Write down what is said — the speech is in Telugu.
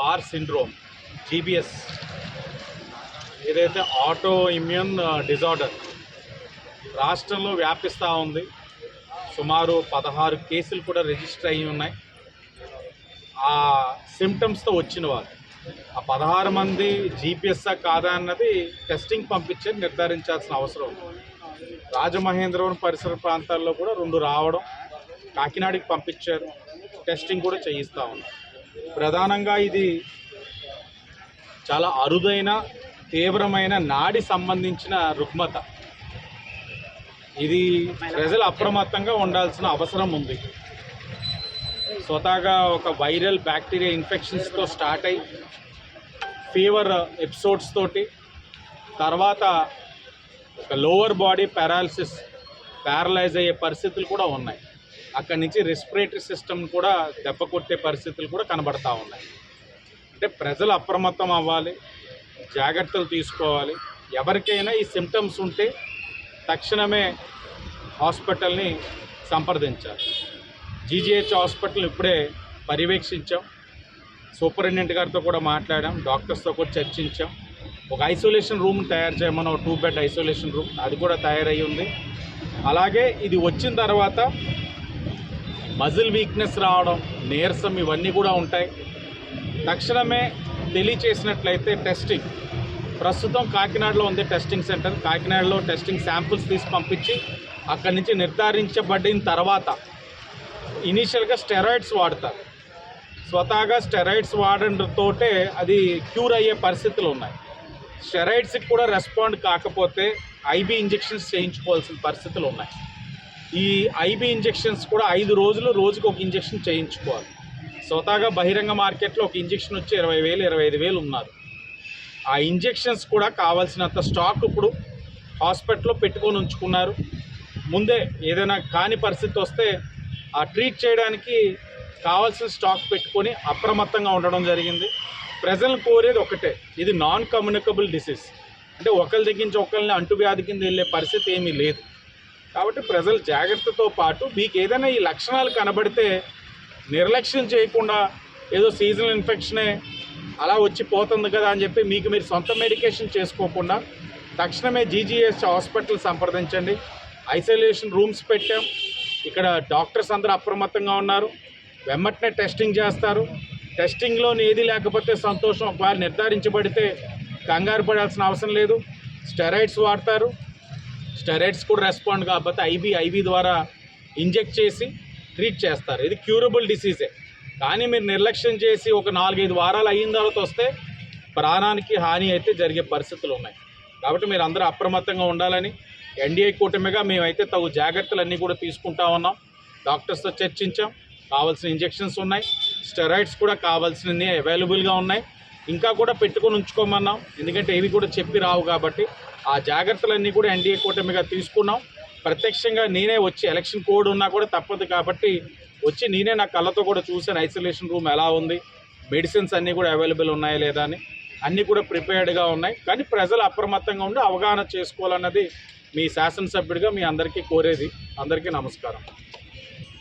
బార్ సిండ్రోమ్ జీబీఎస్ ఏదైతే ఆటో ఇమ్యూన్ డిజార్డర్ రాష్ట్రంలో వ్యాపిస్తూ ఉంది. సుమారు 16 కేసులు కూడా రిజిస్టర్ అయ్యి ఉన్నాయి. ఆ సిమ్టమ్స్తో వచ్చిన వాళ్ళు ఆ 16 మంది జీపీఎస్ఆ కాదా అన్నది టెస్టింగ్ పంపించి నిర్ధారించాల్సిన అవసరం ఉంది. రాజమహేంద్రవరం పరిసర ప్రాంతాల్లో కూడా 2 రావడం, కాకినాడకి పంపించారు, టెస్టింగ్ కూడా చేయిస్తూ ఉన్నారు. ప్రధానంగా ఇది చాలా అరుదైన తీవ్రమైన నాడి సంబంధించిన రుగ్మత. ఇది ప్రజలు అప్రమత్తంగా ఉండాల్సిన అవసరం ఉంది. స్వతహాగా ఒక వైరల్ బ్యాక్టీరియా ఇన్ఫెక్షన్స్తో స్టార్ట్ అయ్యి ఫీవర్ ఎపిసోడ్స్ తోటి తర్వాత ఒక లోవర్ బాడీ ప్యారలైజ్ అయ్యే పరిస్థితులు కూడా ఉన్నాయి. అక్కడి నుంచి రెస్పిరేటరీ సిస్టమ్ కూడా దెబ్బ కొట్టే పరిస్థితులు కూడా కనబడతా ఉన్నాయి. అంటే ప్రజలు అప్రమత్తం అవ్వాలి, జాగ్రత్తలు తీసుకోవాలి. ఎవరికైనా ఈ సిమ్టమ్స్ ఉంటే తక్షణమే హాస్పిటల్ని సంప్రదించాలి. జీజీహెచ్ హాస్పిటల్ ఇప్పుడే పర్యవేక్షించాం, సూపరింటెండెంట్ గారితో కూడా మాట్లాడాం, డాక్టర్స్తో కూడా చర్చించాం. ఒక ఐసోలేషన్ రూమ్ తయారు చేయమని, ఒక 2 బెడ్ ఐసోలేషన్ రూమ్ అది కూడా తయారయ్యి ఉంది. అలాగే ఇది వచ్చిన తర్వాత మజిల్ వీక్నెస్ రావడం, నీరసం ఇవన్నీ కూడా ఉంటాయి. తక్షణమే తెలియచేసినట్లయితే టెస్టింగ్ ప్రస్తుతం కాకినాడలో ఉంది టెస్టింగ్ సెంటర్. కాకినాడలో టెస్టింగ్ శాంపుల్స్ తీసి పంపించి అక్కడి నుంచి నిర్ధారించబడిన తర్వాత ఇనీషియల్గా స్టెరాయిడ్స్ వాడతారు. స్వతహాగా స్టెరాయిడ్స్ వాడడంతోటే అది క్యూర్ అయ్యే పరిస్థితులు ఉన్నాయి. స్టెరాయిడ్స్కి కూడా రెస్పాండ్ కాకపోతే ఐబీ ఇంజెక్షన్స్ చేయించుకోవాల్సిన పరిస్థితులు ఉన్నాయి. ఈ ఐబీ ఇంజెక్షన్స్ కూడా 5 రోజులు రోజుకు ఒక ఇంజెక్షన్ చేయించుకోవాలి. స్వతహాగా బహిరంగ మార్కెట్లో ఒక ఇంజెక్షన్ వచ్చి 20,000 25,000 ఉన్నారు. ఆ ఇంజెక్షన్స్ కూడా కావాల్సినంత స్టాక్ ఇప్పుడు హాస్పిటల్లో పెట్టుకొని ఉంచుకున్నారు. ముందే ఏదైనా కాని పరిస్థితి వస్తే ఆ ట్రీట్ చేయడానికి కావాల్సిన స్టాక్ పెట్టుకొని అప్రమత్తంగా ఉండడం జరిగింది. ప్రజలను కోరేది ఒకటే, ఇది నాన్ కమ్యూనికబుల్ డిసీజ్. అంటే ఒకరి దగ్గర నుంచి ఒకరిని అంటువ్యాధి కింద వెళ్ళే పరిస్థితి ఏమీ లేదు. కాబట్టి ప్రజలు జాగ్రత్తతో పాటు మీకు ఏదైనా ఈ లక్షణాలు కనబడితే నిర్లక్ష్యం చేయకుండా ఏదో సీజనల్ ఇన్ఫెక్షనే అలా వచ్చి పోతుంది కదా అని చెప్పి మీకు మీరు సొంత మెడికేషన్ చేసుకోకుండా తక్షణమే జీజీహెచ్ హాస్పిటల్ సంప్రదించండి. ఐసోలేషన్ రూమ్స్ పెట్టాం. ఇక్కడ డాక్టర్స్ అందరూ అప్రమత్తంగా ఉన్నారు. వెంటనే టెస్టింగ్ చేస్తారు. టెస్టింగ్లో ఏది లేకపోతే సంతోషం, ఒకవేళ నిర్ధారించబడితే కంగారు పడాల్సిన అవసరం లేదు. స్టెరాయిడ్స్ వాడతారు. స్టెరాయిడ్స్ కూడా రెస్పాండ్ కాకపోతే ఐబీ ద్వారా ఇంజెక్ట్ చేసి ట్రీట్ చేస్తారు. ఇది క్యూరబుల్ డిసీజే. కానీ మీరు నిర్లక్ష్యం చేసి ఒక 4-5 వారాలు అయిన తర్వాత వస్తే ప్రాణానికి హాని అయితే జరిగే పరిస్థితులు ఉన్నాయి. కాబట్టి మీరు అందరూ అప్రమత్తంగా ఉండాలని ఎన్డీఏ కూటమిగా మేమైతే తగు జాగ్రత్తలన్నీ కూడా తీసుకుంటా ఉన్నాం. డాక్టర్స్తో చర్చించాం. కావాల్సిన ఇంజెక్షన్స్ ఉన్నాయి, స్టెరాయిడ్స్ కూడా కావాల్సినవి అవైలబుల్గా ఉన్నాయి. ఇంకా కూడా పెట్టుకొని ఉంచుకోమన్నాం, ఎందుకంటే ఇవి కూడా చెప్పి రావు కాబట్టి ఆ జాగ్రత్తలన్నీ కూడా ఎన్డీఏ కూటమిగా తీసుకున్నాం. ప్రత్యక్షంగా నేనే వచ్చి ఎలక్షన్ కోడ్ ఉన్నా కూడా తప్పదు కాబట్టి వచ్చి నేనే నా కళ్ళతో కూడా చూసాను ఐసోలేషన్ రూమ్ ఎలా ఉంది, మెడిసిన్స్ అన్నీ కూడా అవైలబుల్ ఉన్నాయా లేదా అని. అన్నీ కూడా ప్రిపేర్డ్గా ఉన్నాయి. కానీ ప్రజలు అప్రమత్తంగా ఉండి అవగాహన చేసుకోవాలన్నది మీ శాసనసభ్యుడిగా మీ అందరికీ కోరేది. అందరికీ నమస్కారం.